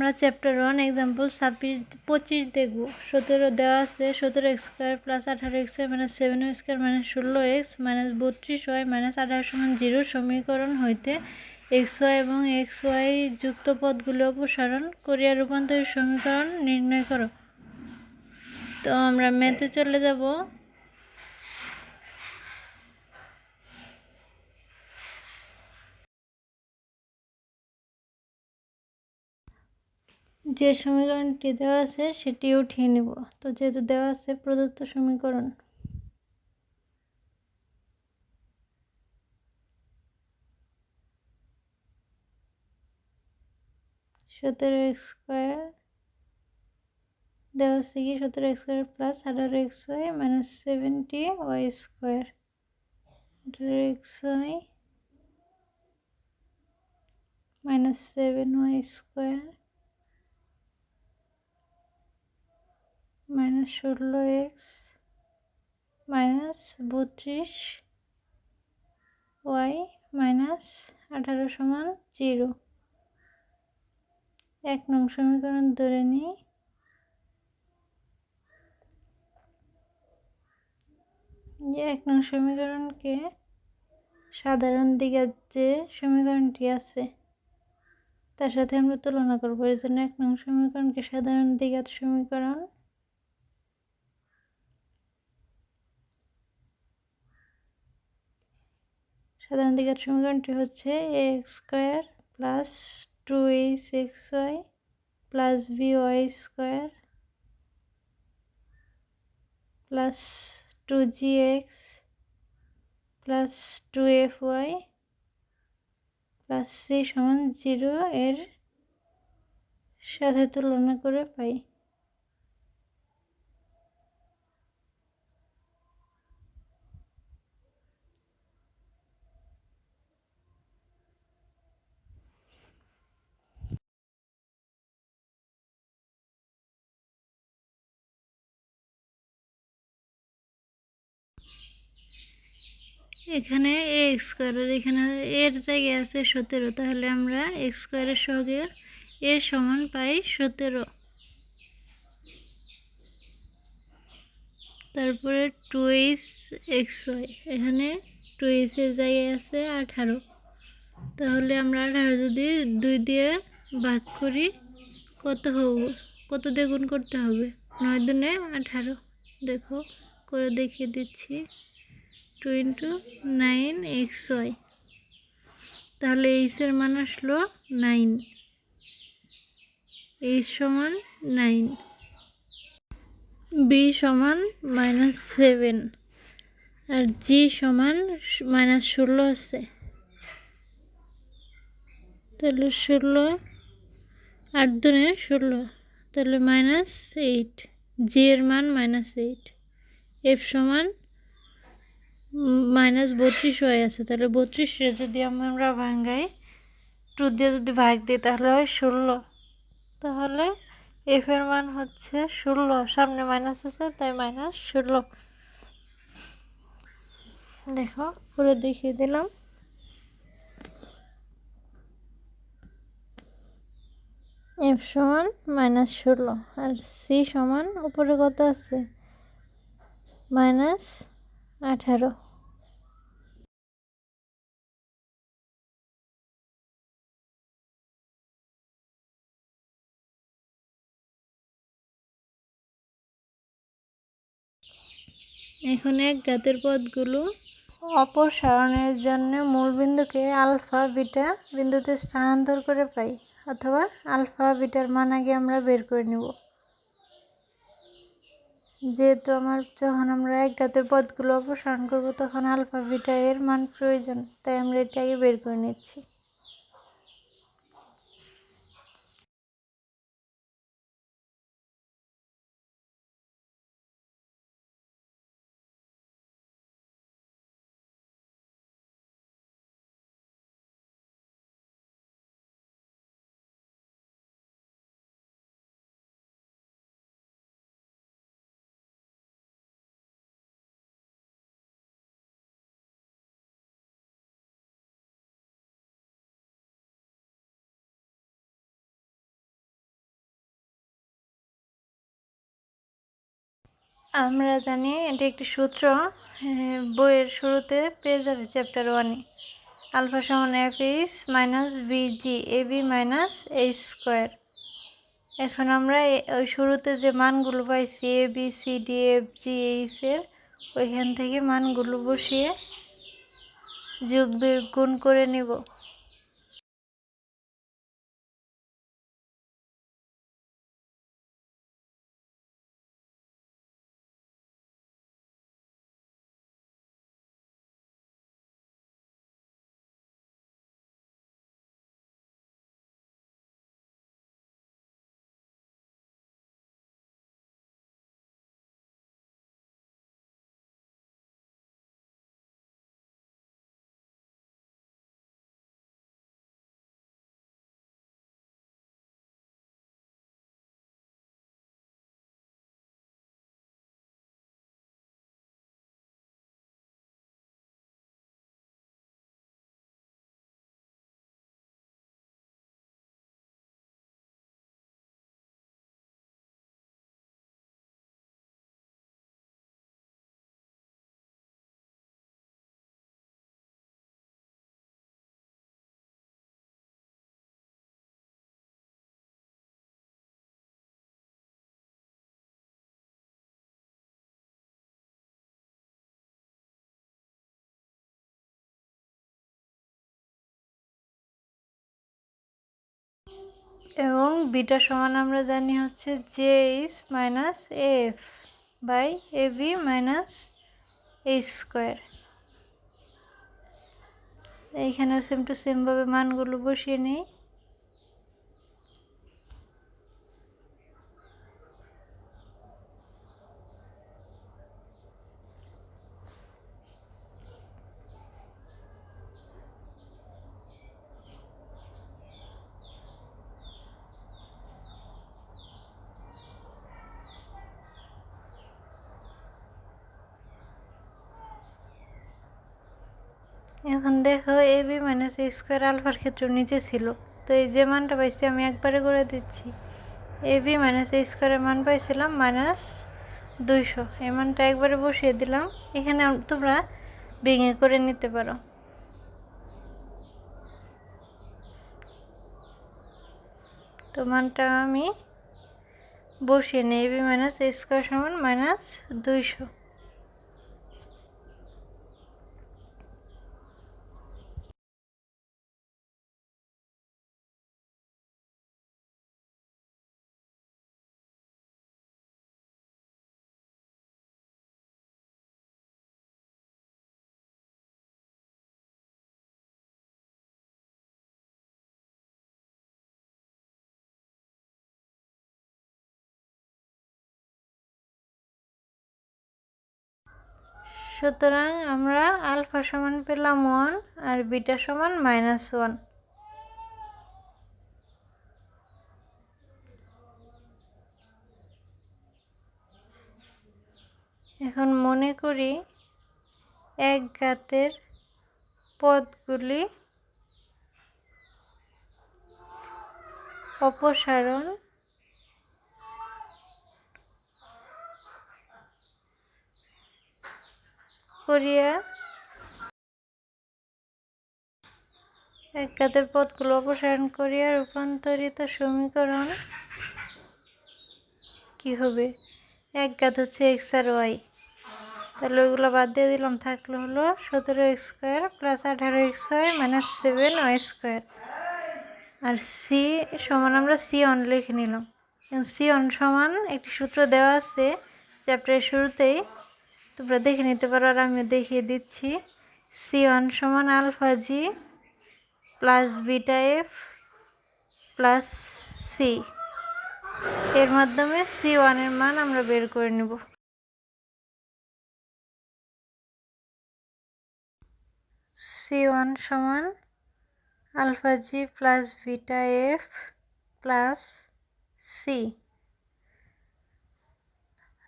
আমরা chapter 1 example 25 দেখব। 17 দেওয়া আছে 17x² + 18xy - 7y² - 16x - 32y - 18 = 0 সমীকরণ হইতে xy এবং xy যুক্ত পদগুলো অপসারণ করিয়া রূপান্তরিত সমীকরণ নির্ণয় করো। তো আমরা ম্যাথে চলে যাব। যে সমীকরণটি দেওয়া আছে সেটি উঠিয়ে নেব। তো যেহেতু দেওয়া আছে প্রদত্ত সমীকরণ, x² দেওয়া আছে কি 17x² + 18xy - 70y², 18xy - 7y² - 16x - 32y - 18 = 0। 1 নং সমীকরণ ধরে নিই। যে 1 নং সমীকরণকে সাধারণ দ্বিঘাত যে সমীকরণটি আছে তার সাথে আমরা তুলনা করব। এর জন্য 1 নং সমীকরণকে সাধারণ দ্বিঘাত সমীকরণ, সাধারণ দ্বিঘাত সমীকরণটি হচ্ছে ax² + 2hxy + by² + 2gx + 2fy + c = 0 এর সাথে তুলনা করে পাই। এখানে ax² আর এখানে এর জায়গায় আছে 17, তাহলে আমরা x² এর সহগে a সমান পাই 17। তারপরে 2hxy, এখানে 2h এর জায়গায় আছে 18, তাহলে আমরা 18 যদি 2 দিয়ে ভাগ করি কত দিয়ে গুণ করতে হবে? 9 দুনে 18। দেখো করে দেখিয়ে দিচ্ছি। 2 × 9xy, তাহলে h এর মান আসলো 9, h সমান 9, b সমান -7 আর g সমান -16 আছে। তাহলে 16, 8 দুনে 16, তাহলে -8, g এর মান -8, f সমান -32y আছে। তাহলে 32 যদি আমরা ভাঙাই 2 দিয়ে যদি ভাগ দিই তাহলে হয় 16, তাহলে f এর মান হচ্ছে 16, সামনে মাইনাস আছে তাই -16। দেখো করে দেখিয়ে দিলাম। f সমান -16 আর c সমান উপরে কত আছে -18। এখন এক ঘাতের পদগুলো অপসারণের জন্য মূলবিন্দুকে আলফা বিটা বিন্দুতে স্থানান্তর করে পাই, অথবা আলফা বিটার মান আগে আমরা বের করে নিব। যেহেতু যখন আমরা এক ঘাতের পদগুলো অপসারণ করব তখন আলফা বিটা এর মান প্রয়োজন, তাই আমরা এটা আগে বের করে নিচ্ছি। আমরা জানি এটি একটি সূত্র, বইয়ের শুরুতে পেয়ে যাবে চ্যাপ্টার 1-এ। আলফা সমান F H minus V G A B minus H square. এখন আমরা ওই শুরুতে যে মানগুলো পাইছি A B C D F G এইচের, ওইখান থেকে মানগুলো বসিয়ে যোগ বিয়োগ গুণ করে নিব। এবং বিটা সমান আমরা জানি হচ্ছে J H minus F by A B minus H square. এইখানেও সেম টু সেমভাবে মানগুলো বসিয়ে নিই। এখন দেখো A B minus A square আলফার ক্ষেত্রে নিচে ছিল, তো এই যে মানটা পাইছি আমি একবারে করে দিচ্ছি। এ বি মাইনাস এ স্কোয়ারের মান পাইছিলাম -200, এই মানটা একবারে বসিয়ে দিলাম। এখানে তোমরা ভেঙে করে নিতে পারো। তো মানটা আমি বসিয়ে নিই, এ বি মাইনাস এ স্কোয়ার সমান -200। সুতরাং আমরা আলফা সমান পেলাম 1 আর বিটা সমান -1। এখন মনে করি এক ঘাতের পদগুলি অপসারণ করিয়া রূপান্তরিত সমীকরণ কি হবে? এক ঘাত হচ্ছে এক্স আর ওয়াই, তাহলে ওইগুলো বাদ দিয়ে দিলাম, থাকলে হলো 17x² plus 18xy minus 7y square. আর সি সমান আমরা C1 লিখে নিলাম। এবং C1 সমান একটি সূত্র দেওয়া আছে চ্যাপ্টারের শুরুতেই, তোমরা দেখে নিতে পারো আর আমিও দেখিয়ে দিচ্ছি। C1 সমান alpha G plus beta F plus C, এর মাধ্যমে C1 এর মান আমরা বের করে নেব। C1 সমান alpha G plus beta F plus C.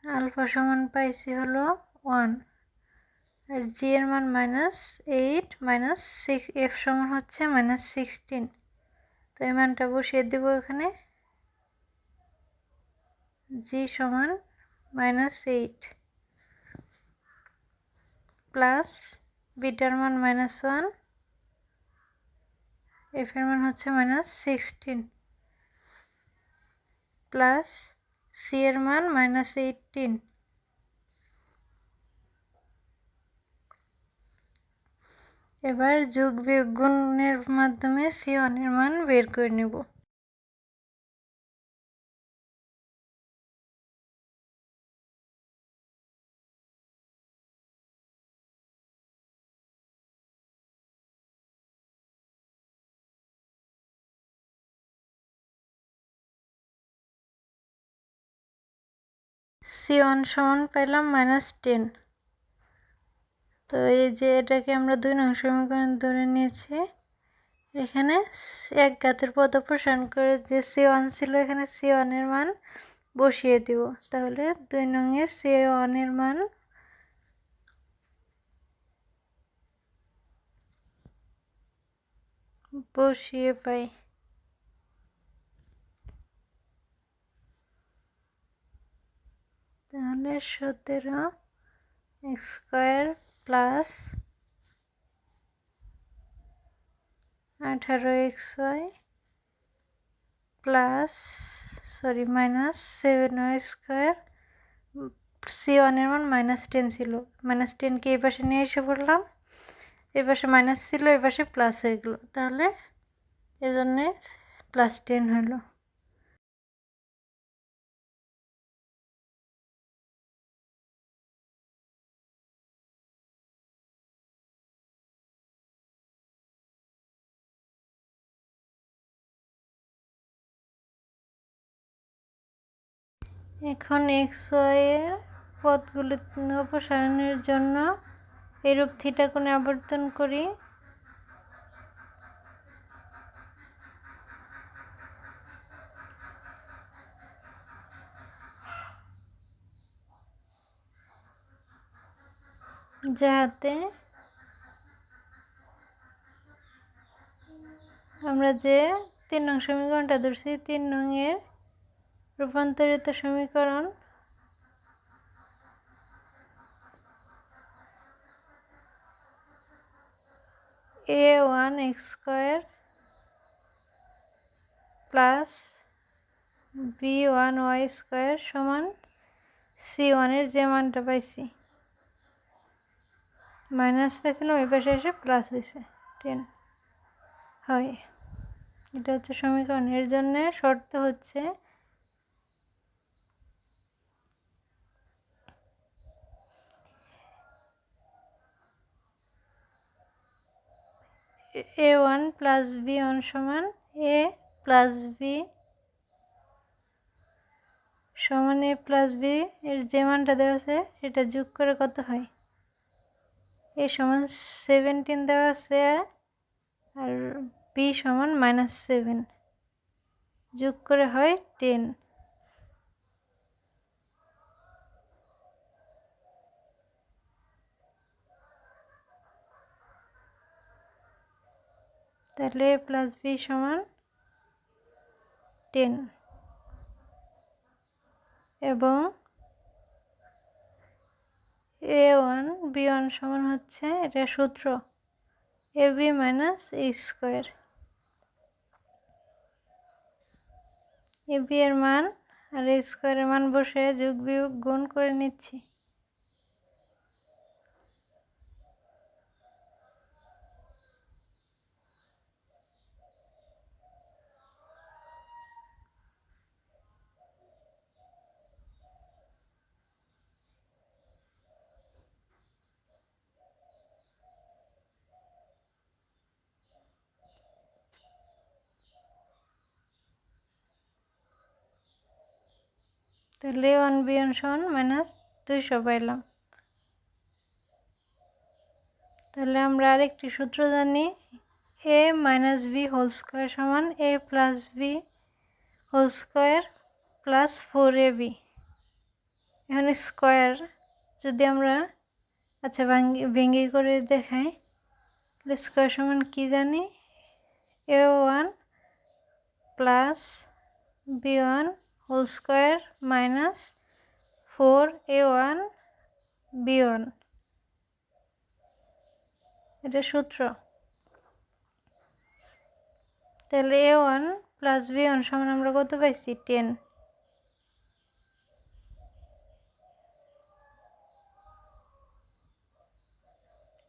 Alpha সমান পাইছি হলো 1 আর জি এর মান -8 -6, এফ সমান হচ্ছে -16। তো এই মানটা বসিয়ে দেব এখানে। জি সমান -8 প্লাস বিটার মান -1, এফ এর মান হচ্ছে -16 প্লাস সি এর মান -18। এবার যোগ বিয়োগ গুণের মাধ্যমে C1 এর মান বের করে নেব। C1 সমান পেলাম -10। তো এই যে এটাকে আমরা 2 নং সমীকরণ ধরে নিয়েছি। এখানে এক ঘাতের পদ অপসারণ করে যে C1 ছিল এখানে C1 এর মান বসিয়ে দিব। তাহলে 2 নং এ C1 এর মান বসিয়ে পাই। তাহলে 17x² plus 18xy plus -7y²। C1 এর মান -10 ছিল, -10 কে এই পাশে নিয়ে এসে পড়লাম, এই পাশে মাইনাস ছিল এই পাশে প্লাস হয়ে গেল, তাহলে এজন্য +10 হলো। এখন xy এর পদগুলো অপসারণের জন্য এরূপ থিটা কোণে আবর্তন করি। যাতে আমরা যে 3 নং সমীকরণটা ধরছি 3 নং এর রূপান্তরিত সমীকরণ a1x² প্লাস b1y² সমান C1 এর যে মানটা পাইছি, মাইনাস পাইছিলাম ওই পাশে এসে প্লাস হয়েছে 10 হয়। এটা হচ্ছে সমীকরণ। এর জন্য শর্ত হচ্ছে a1 প্লাস b1 সমান a প্লাস b সমান a প্লাস b এর যে মানটা দেওয়া আছে সেটা যোগ করে কত হয়, a সমান 17 দেওয়া আছে আর b সমান -7, যোগ করে হয় 10। তাহলে a প্লাস b সমান 10 এবং a1 b1 সমান হচ্ছে এটা সূত্র ab মাইনাস a²। ab এর মান আর a² এর মান বসে যোগ বিয়োগ গুণ করে নিচ্ছি। তাহলে a1 b1 সমান -200 পাইলাম। তাহলে আমরা আরেকটি সূত্র জানি, a minus b whole square সমান a plus b whole square plus 4ab। এখানে স্কয়ার যদি আমরা ভেঙে করে দেখাই, তাহলে স্কয়ার সমান কি জানি, a1 plus b1 whole square minus 4a1 b1 এটা সূত্র। তাহলে a1 প্লাস b1 সমান আমরা কত পাইছি 10।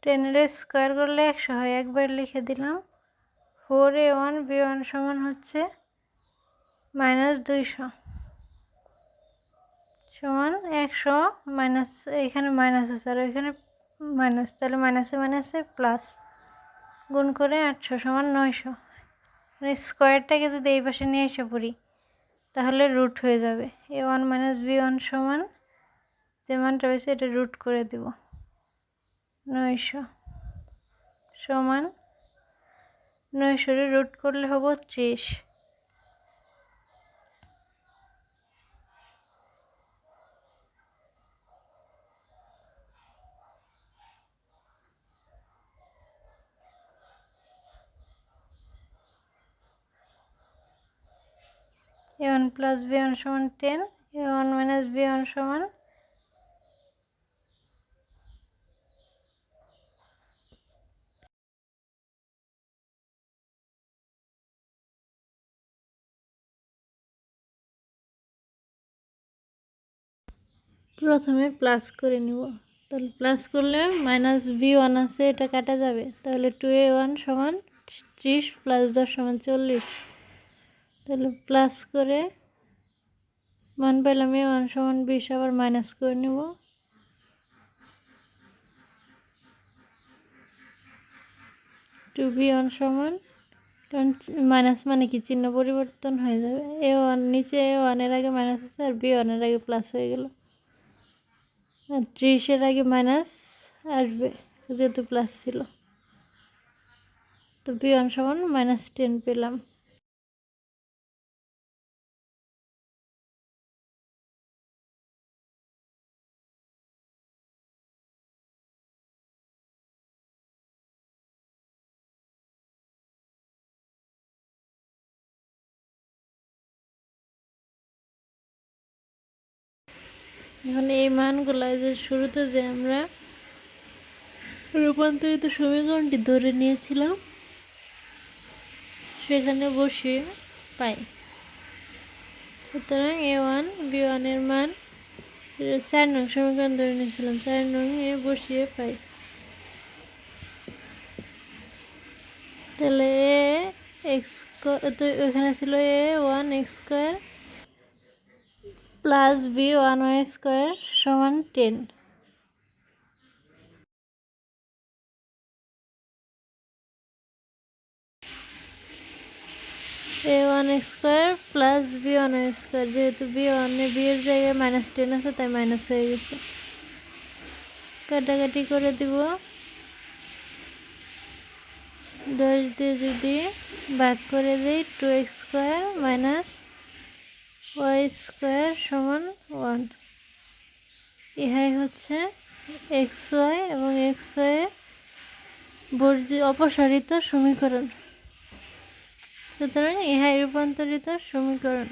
টেনের স্কোয়ার করলে 100 হয়, একবার লিখে দিলাম। 4a1 b1 সমান হচ্ছে -200 সমান 100 মাইনাস, এখানে মাইনাস আছে আর এখানে মাইনাস, তাহলে মাইনাসে মাইনাসে প্লাস, গুণ করে 800 সমান 900। মানে স্কোয়ারটাকে যদি এই পাশে নিয়ে এসে পড়ি তাহলে রুট হয়ে যাবে। a1 মাইনাস b1 সমান যে মানটা হয়েছে এটা রুট করে দিব, 900 সমান 900 রুট করলে হবো 30। a1 প্লাস b1 সমান 10, a1 মাইনাস b1 সমান প্রথমে প্লাস করে নিব। তাহলে প্লাস করলে মাইনাস b1 আছে, এটা কাটা যাবে। তাহলে 2a1 সমান 30 প্লাস 10 সমান 40। তাহলে প্লাস করে মান পেলাম a1 সমান 20, আবার মাইনাস করে নিব। 2b1 সমান, কারণ মাইনাস মানে কি চিহ্ন পরিবর্তন হয়ে যাবে। a1 নিচে a1 এর আগে মাইনাস আছে আর b1 এর আগে প্লাস হয়ে গেল, আর 30 এর আগে মাইনাস আসবে যেহেতু প্লাস ছিল। তো b1 সমান -10 পেলাম। এখন এই মানগুলো যে শুরুতে যে আমরা রূপান্তরিত সমীকরণটি ধরে নিয়েছিলাম সেখানে বসিয়ে পাই। সুতরাং a1 b1 এর মান 4 নং সমীকরণ ধরে নিয়েছিলাম, 4 নং এ বসিয়ে পাই। তাহলে x তো এখানে ছিল a1 x square plus b1 y square সমান 10। a1 x square plus b1 y square, যেহেতু b1 এ b এর জায়গায় -10 আছে তাই মাইনাস হয়ে গেছে, কাটাকাটি করে দিব। 10 দিয়ে যদি ভাগ করে দিই 2x square minus y square সমান 1। ইহাই হচ্ছে xy এবং xy অপসারিত সমীকরণ। সুতরাং ইহাই রূপান্তরিত সমীকরণ।